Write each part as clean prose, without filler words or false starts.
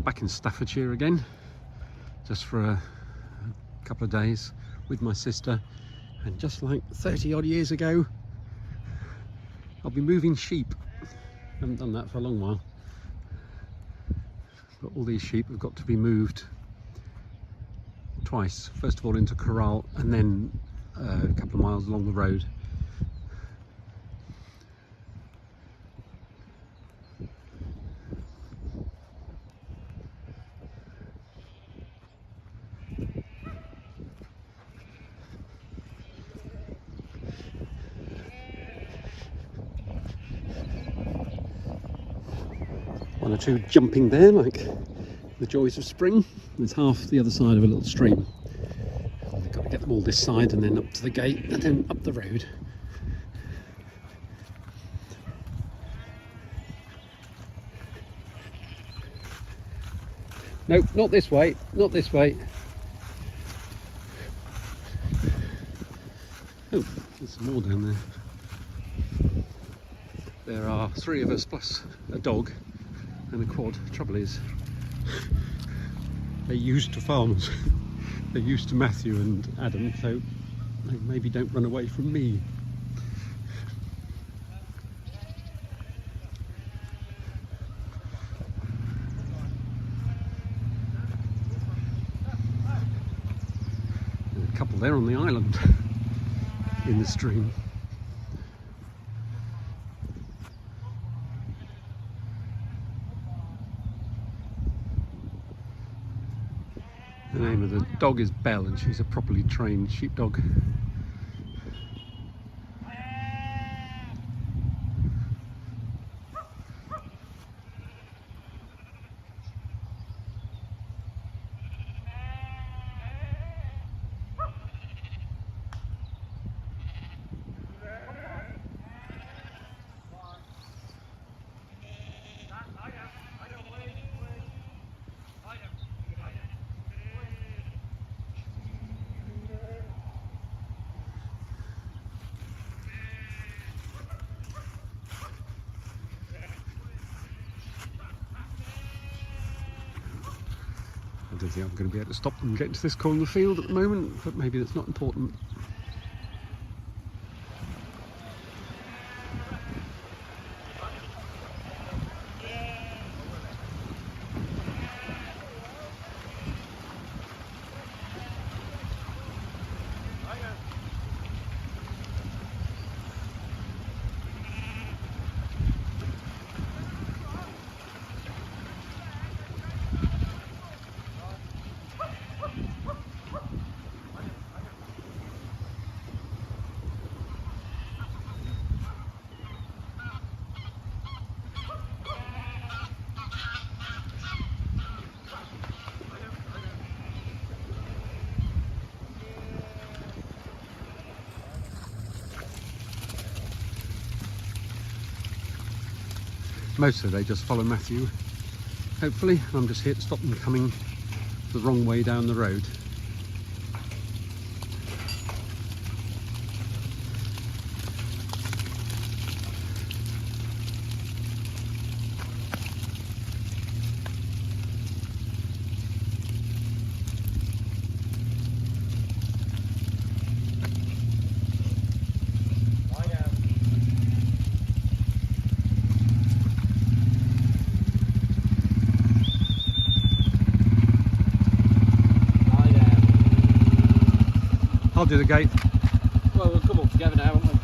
back in Staffordshire again, just for a couple of days with my sister, and just like 30 odd years ago I'll be moving sheep. I haven't done that for a long while, but all these sheep have got to be moved twice. First of all into corral, and then a couple of miles along the road. One or two jumping there like the joys of spring. There's half the other side of a little stream. I've got to get them all this side and then up to the gate and then up the road. Nope, not this way, not this way. Oh, there's some more down there. There are 3 of us plus a dog and a quad. Trouble is, they're used to farmers. They're used to Matthew and Adam, so they maybe don't run away from me. There's a couple there on the island in the stream. The name of the dog is Belle, and she's a properly trained sheepdog. I don't think I'm going to be able to stop them getting to this corner of the field at the moment, but maybe that's not important. Mostly they just follow Matthew, hopefully. I'm just here to stop them coming the wrong way down the road. I'll do the gate. Well, we'll come all together now, won't we?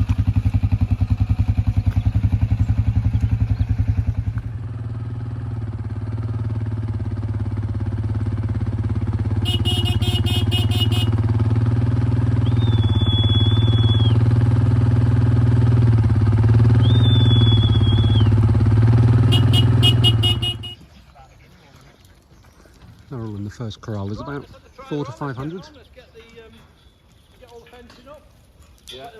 They're all in the first corral. There's about 400 to 500. Yeah.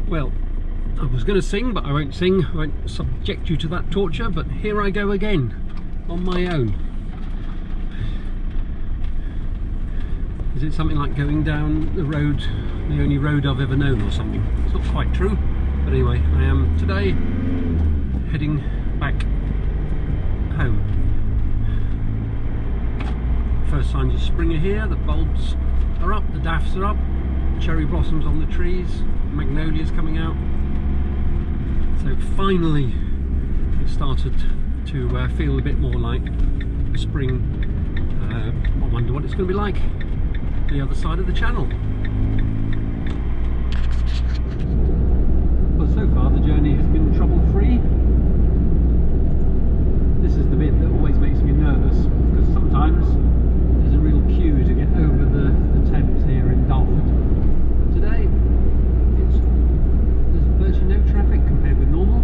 Well, I was going to sing, but I won't sing. I won't subject you to that torture, but here I go again, on my own. Is it something like going down the road, the only road I've ever known or something? It's not quite true. But anyway, I am today heading back home. First signs of spring are here. The bulbs are up, the daffs are up, cherry blossoms on the trees, magnolias coming out. So finally it started to feel a bit more like spring. I wonder what it's going to be like the other side of the channel. Well, so far the journey has been trouble-free. This is the bit that always makes me nervous, because sometimes there's a real queue to get over the Thames here in Dartford. But today there's virtually no traffic compared with normal,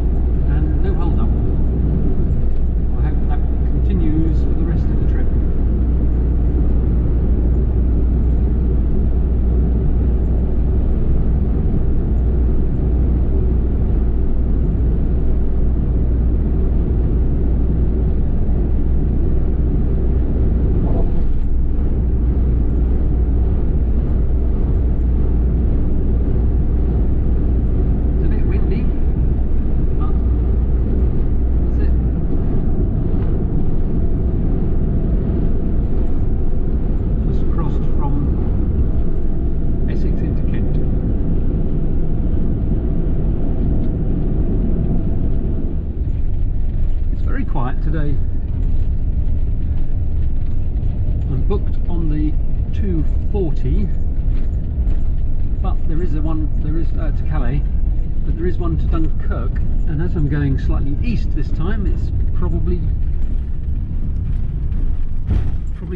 and no hold-up. I hope that continues for the rest of the trip. Today I'm booked on the 240, but there is to Calais, but there is one to Dunkirk, and as I'm going slightly east this time, it's probably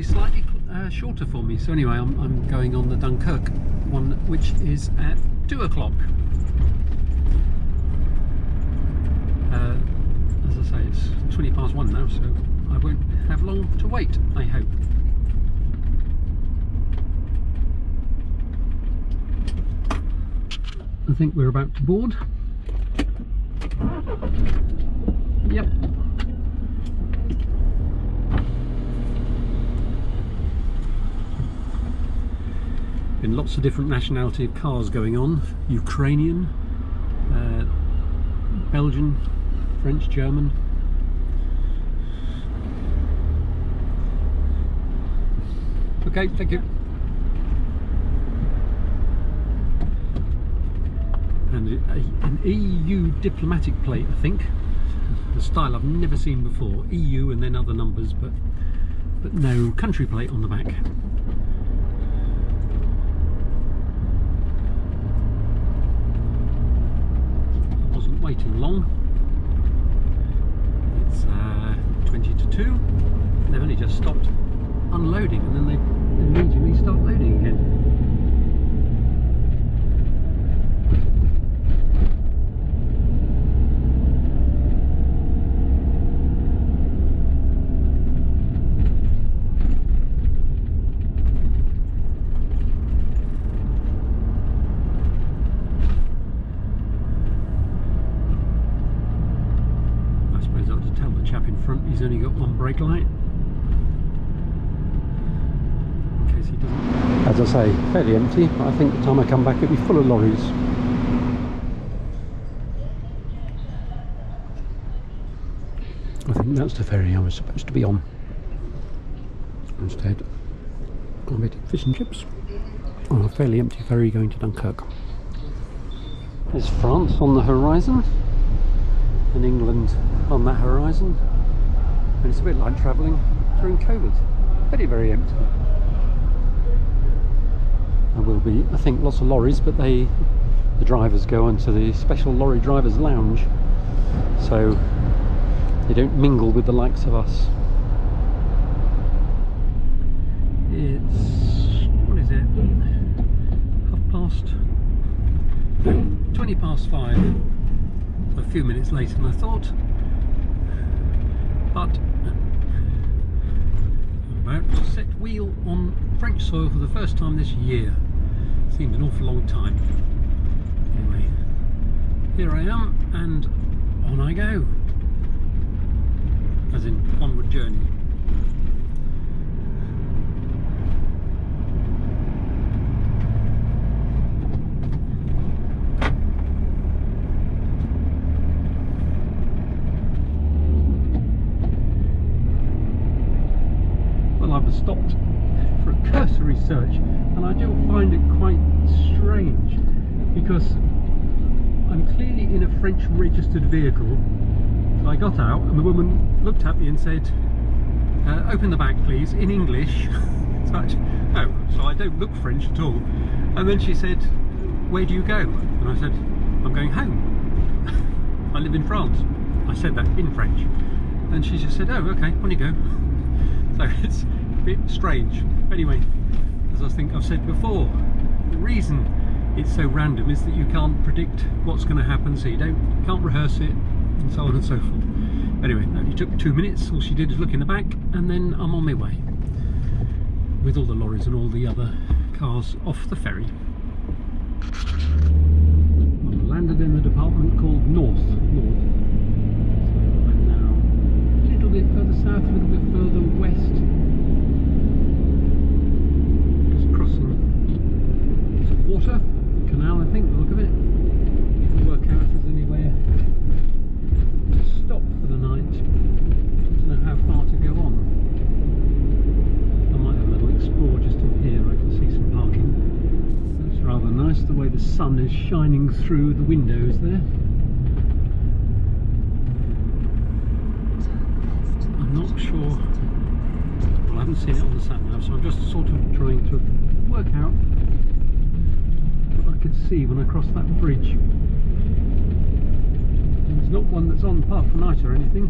slightly shorter for me. So anyway, I'm going on the Dunkirk one, which is at 2 o'clock. As I say, it's 20 past 1 now, so I won't have long to wait, I hope. I think we're about to board. Yep. Been lots of different nationality of cars going on. Ukrainian, Belgian, French, German. Okay, thank you. And an EU diplomatic plate, I think. The style I've never seen before. EU and then other numbers, but no country plate on the back. I wasn't waiting long. It's 20 to 2. They've only just stopped unloading, and then they immediately start loading again. I suppose I ought to tell the chap in front he's only got one brake light. He doesn't. As I say, fairly empty, but I think the time I come back it'll be full of lorries. I think that's the ferry I was supposed to be on. Instead, I'm eating fish and chips on a fairly empty ferry going to Dunkirk. There's France on the horizon, and England on that horizon, and it's a bit like travelling during COVID. Very, very empty. There will be, I think, lots of lorries, but the drivers go into the special lorry drivers lounge, so they don't mingle with the likes of us. It's, what is it, 20 past 5, a few minutes later than I thought, but I'm about to set wheel on French soil for the first time this year. Seemed an awful long time. Anyway, here I am, and on I go. As in, onward journey. cursory search, and I do find it quite strange because I'm clearly in a French registered vehicle. So I got out and the woman looked at me and said, open the back please, in English. So I don't look French at all. And then she said, where do you go? And I said, I'm going home. I live in France. I said that in French. And she just said, oh okay, on you go. So it's a bit strange. Anyway, as I think I've said before, the reason it's so random is that you can't predict what's going to happen, so you can't rehearse it, and so on and so forth. Anyway, it only took 2 minutes. All she did was look in the back, and then I'm on my way with all the lorries and all the other cars off the ferry. I've landed in the department called North. So I'm now a little bit further south, a little bit further west. Just crossing some water, canal I think, the look of it. We'll work out if there's anywhere to stop for the night. I don't know how far to go on. I might have a little explore just in here. I can see some parking. That's rather nice, the way the sun is shining through the windows there. I'm not sure, well I haven't seen it on the sat nav, so I'm just sort of trying to work out what I could see when I crossed that bridge. It's not one that's on park for night or anything.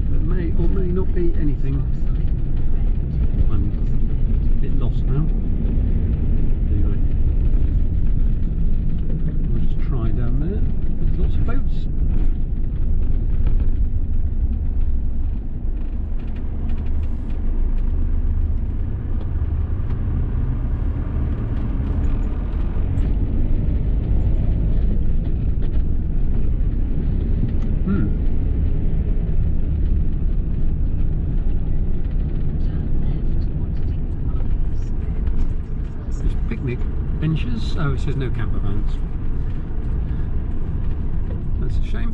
There may or may not be anything. I'm a bit lost now. Anyway, I'll just try down there. There's lots of boats. Benches. Oh, it says no camper vans. That's a shame.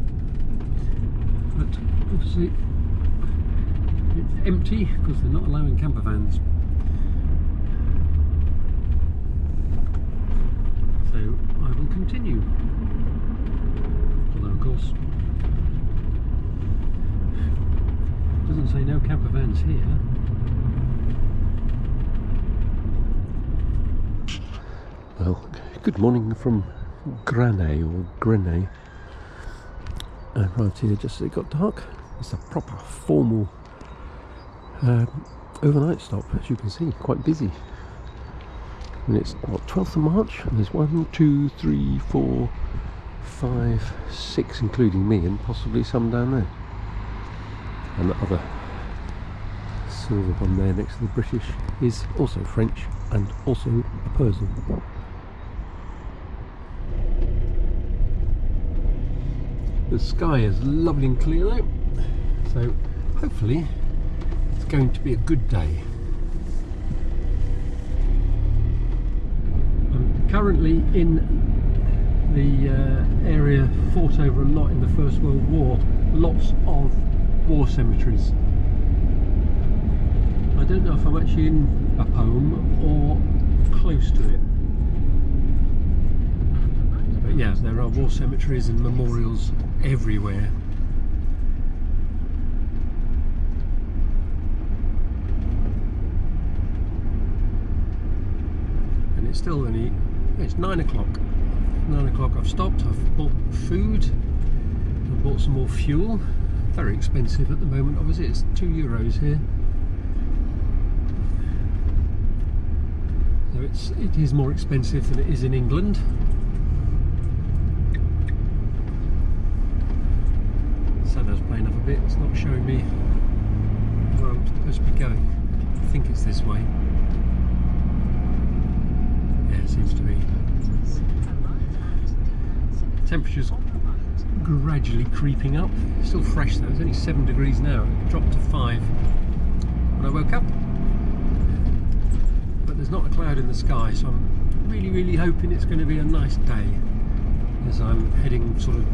But obviously it's empty because they're not allowing camper vans. So I will continue. Although of course it doesn't say no camper vans here. Well, good morning from Grenay or Grenay. I arrived here just as it got dark. It's a proper formal overnight stop, as you can see, quite busy. And it's what, 12th of March, and there's 1, 2, 3, 4, 5, 6, including me, and possibly some down there. And the other silver one there next to the British is also French and also a person. The sky is lovely and clear though, so hopefully it's going to be a good day. I'm currently in the area fought over a lot in the First World War, lots of war cemeteries. I don't know if I'm actually in a poem or close to it. But yeah, there are war cemeteries and memorials everywhere. And it's still only, it's 9 o'clock. 9 o'clock I've stopped, I've bought food, I've bought some more fuel. Very expensive at the moment, obviously it's €2 here. So it is more expensive than it is in England. Sun's playing up a bit, it's not showing me where I'm supposed to be going. I think it's this way. Yeah, it seems to be. Temperature's gradually creeping up. Still fresh though, it's only 7 degrees now. It dropped to 5 when I woke up. But there's not a cloud in the sky, so I'm really hoping it's going to be a nice day as I'm heading sort of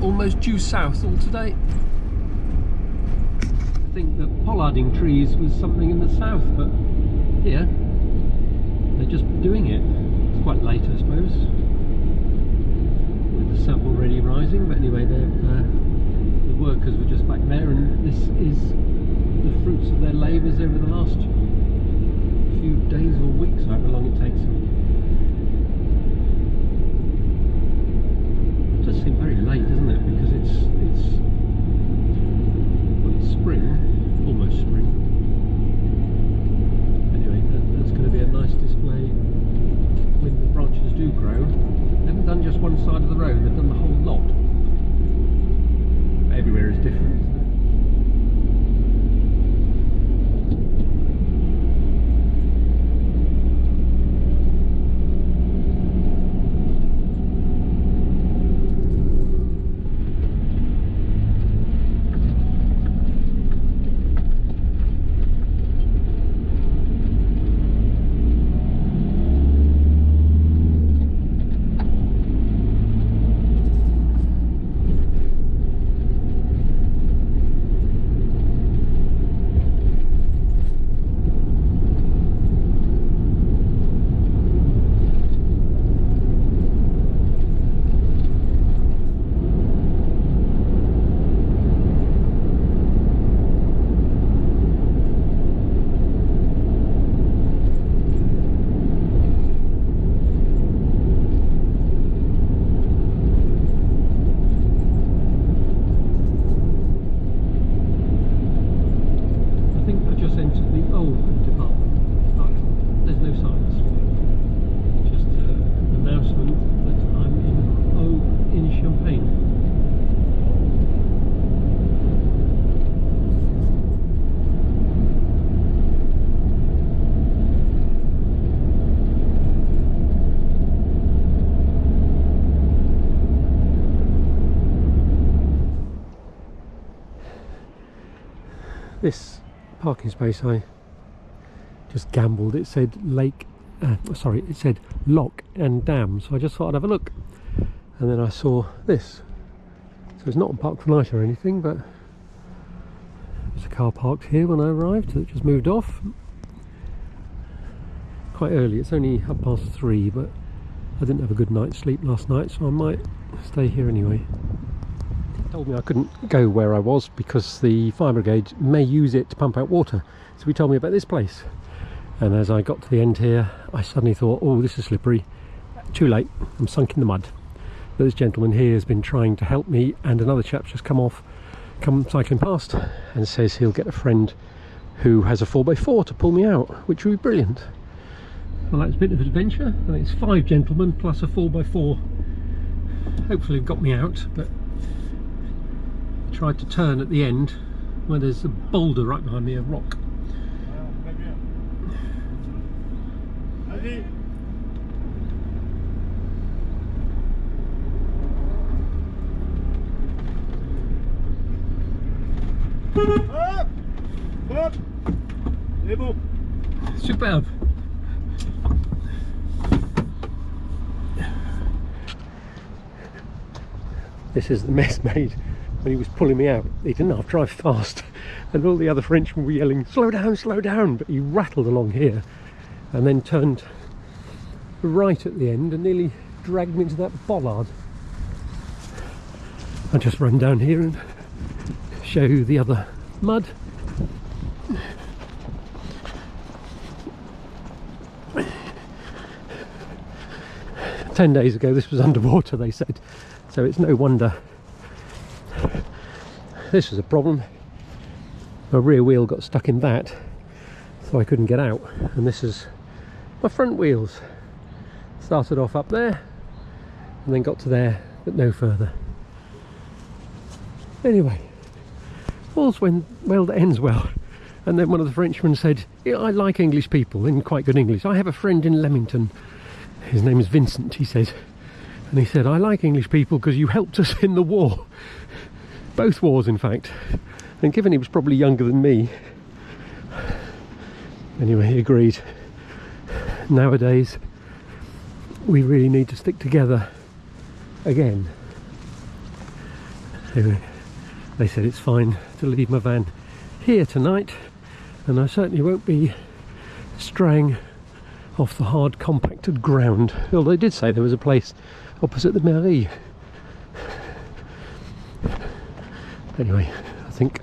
almost due south all today. think that pollarding trees was something in the south, but here they're just doing it. It's quite late, I suppose, with the sun already rising, but anyway, the workers were just back there, and this is the fruits of their labours over the last few days or weeks, however long it takes them. It does seem very late, doesn't it? Because it's spring, almost spring. Anyway, that's going to be a nice display when the branches do grow. They haven't done just one side of the road, they've done the whole lot. Everywhere is different, isn't it? This parking space, I just gambled. It said it said lock and dam, so I just thought I'd have a look, and then I saw this. So it's not a park for night or anything, but there's a car parked here when I arrived that just moved off quite early. It's only 3:30, but I didn't have a good night's sleep last night, so I might stay here anyway. Told me I couldn't go where I was because the fire brigade may use it to pump out water, so he told me about this place. And as I got to the end here, I suddenly thought, oh, this is slippery. Too late, I'm sunk in the mud. But this gentleman here has been trying to help me, and another chap's just come cycling past and says he'll get a friend who has a 4x4 to pull me out, which would be brilliant. Well, that's a bit of an adventure, and it's 5 gentlemen plus a 4x4. Hopefully it got me out, but tried to turn at the end where there's a boulder right behind me, a rock. Superb. This is the mess made when he was pulling me out. He didn't have to drive fast, and all the other Frenchmen were yelling, slow down, but he rattled along here and then turned right at the end and nearly dragged me into that bollard. I'll just run down here and show you the other mud. "10 days ago this was underwater," they said, so it's no wonder. This was a problem. My rear wheel got stuck in that, so I couldn't get out, and this is my front wheels. Started off up there and then got to there, but no further. Anyway, all's well that ends well. And then one of the Frenchmen said, yeah, I like English people in quite good English. I have a friend in Leamington, his name is Vincent, he said, and he said, I like English people because you helped us in the war. Both wars, in fact. And given he was probably younger than me, anyway, he agreed. Nowadays we really need to stick together again. Anyway, they said it's fine to leave my van here tonight, and I certainly won't be straying off the hard compacted ground, although they did say there was a place opposite the mairie. Anyway, I think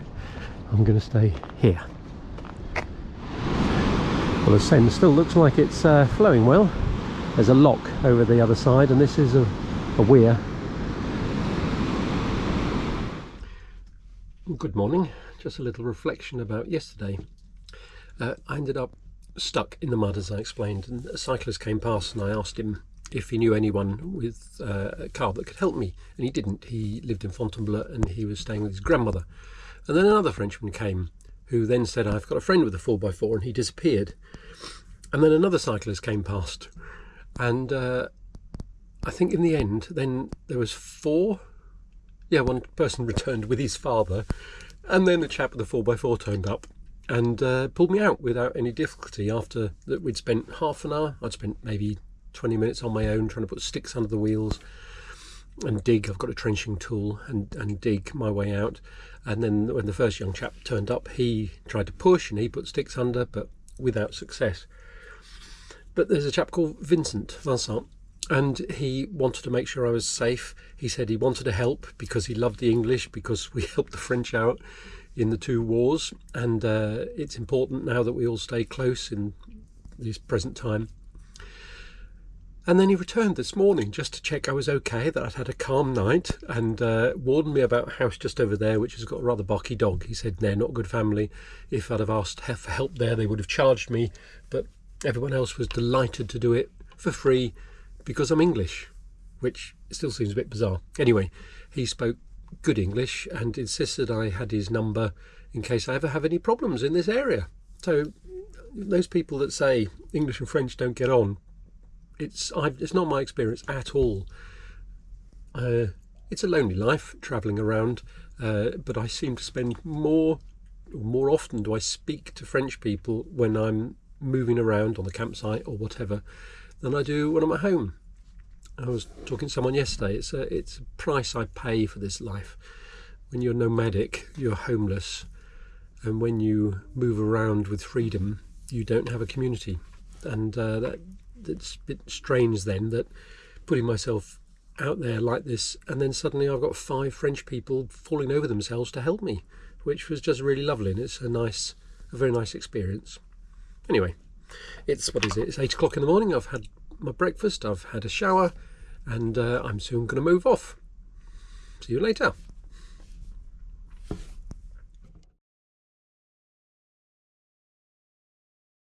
I'm going to stay here. Well, the Seine still looks like it's flowing well. There's a lock over the other side, and this is a weir. Good morning. Just a little reflection about yesterday. I ended up stuck in the mud, as I explained, and a cyclist came past and I asked him if he knew anyone with a car that could help me, and he didn't. He lived in Fontainebleau and he was staying with his grandmother. And then another Frenchman came who then said, I've got a friend with a 4x4, and he disappeared. And then another cyclist came past, and I think in the end then there was four. Yeah, one person returned with his father, and then the chap with the 4x4 turned up and pulled me out without any difficulty. After that, we'd spent half an hour. I'd spent maybe 20 minutes on my own trying to put sticks under the wheels and dig. I've got a trenching tool, and dig my way out. And then when the first young chap turned up, he tried to push and he put sticks under, but without success. But there's a chap called Vincent, and he wanted to make sure I was safe. He said he wanted to help because he loved the English, because we helped the French out in the 2 wars, and it's important now that we all stay close in this present time. And then he returned this morning just to check I was okay, that I'd had a calm night, and warned me about a house just over there which has got a rather barky dog. He said they're not a good family. If I'd have asked for help there, they would have charged me, but everyone else was delighted to do it for free because I'm English, which still seems a bit bizarre. Anyway, he spoke good English and insisted I had his number in case I ever have any problems in this area. So those people that say English and French don't get on, it's not my experience at all. It's a lonely life travelling around, but I seem to spend more often do I speak to French people when I'm moving around on the campsite or whatever than I do when I'm at home. I was talking to someone yesterday. It's a price I pay for this life. When you're nomadic, you're homeless, and when you move around with freedom, you don't have a community. And it's a bit strange then that putting myself out there like this, and then suddenly I've got 5 French people falling over themselves to help me, which was just really lovely, and it's a very nice experience. Anyway, it's 8 o'clock in the morning. I've had my breakfast, I've had a shower, and I'm soon going to move off. See you later.